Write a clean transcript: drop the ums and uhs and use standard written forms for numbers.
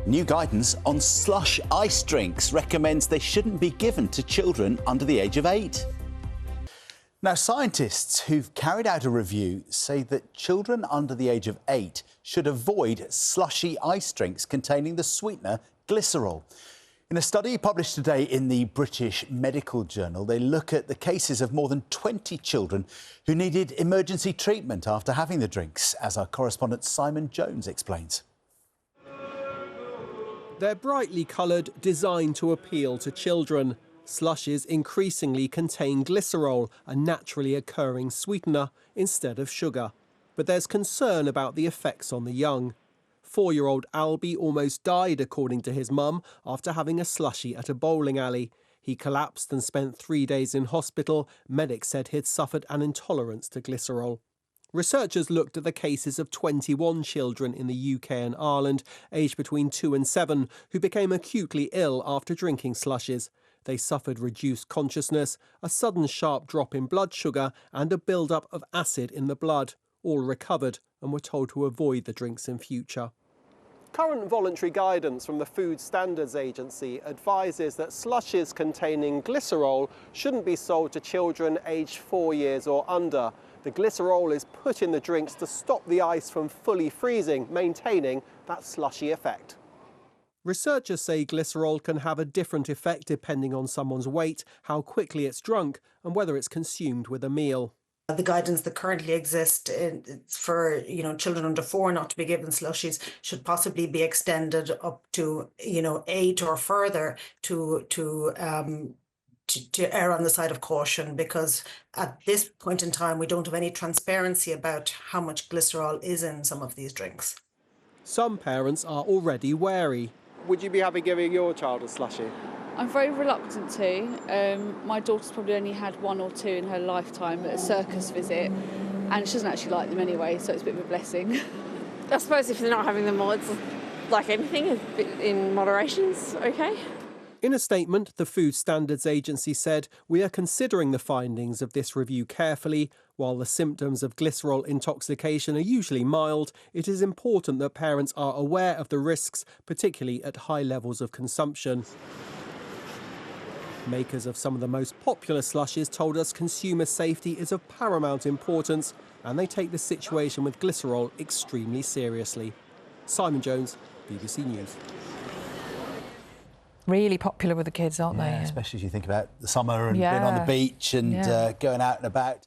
New guidance on slush ice drinks recommends they shouldn't be given to children under the age of 8. Now, scientists who've carried out a review say that children under the age of 8 should avoid slushy ice drinks containing the sweetener glycerol. In a study published today in the British Medical Journal, they look at the cases of more than 20 children who needed emergency treatment after having the drinks, as our correspondent Simon Jones explains. They're brightly coloured, designed to appeal to children. Slushies increasingly contain glycerol, a naturally occurring sweetener, instead of sugar. But there's concern about the effects on the young. 4-year-old Albie almost died, according to his mum, after having a slushie at a bowling alley. He collapsed and spent 3 days in hospital. Medics said he'd suffered an intolerance to glycerol. Researchers looked at the cases of 21 children in the UK and Ireland, aged between 2 and 7, who became acutely ill after drinking slushies. They suffered reduced consciousness, a sudden sharp drop in blood sugar and a build-up of acid in the blood. All recovered and were told to avoid the drinks in future. Current voluntary guidance from the Food Standards Agency advises that slushies containing glycerol shouldn't be sold to children aged 4 years or under. The glycerol is put in the drinks to stop the ice from fully freezing, maintaining that slushy effect. Researchers say glycerol can have a different effect depending on someone's weight, how quickly it's drunk, and whether it's consumed with a meal. The guidance that currently exists for children under 4 not to be given slushies should possibly be extended up to 8 or further to err on the side of caution, because at this point in time we don't have any transparency about how much glycerol is in some of these drinks. Some parents are already wary. Would you be happy giving your child a slushie? I'm very reluctant to. My daughter's probably only had 1 or 2 in her lifetime at a circus visit, and she doesn't actually like them anyway, so it's a bit of a blessing. I suppose if they're not having them all, it's like anything, in moderation's okay. In a statement, the Food Standards Agency said, "We are considering the findings of this review carefully. While the symptoms of glycerol intoxication are usually mild, it is important that parents are aware of the risks, particularly at high levels of consumption." Makers of some of the most popular slushies told us consumer safety is of paramount importance, and they take the situation with glycerol extremely seriously. Simon Jones, BBC News. Really popular with the kids, aren't they? Especially as you think about the summer and being on the beach and going out and about.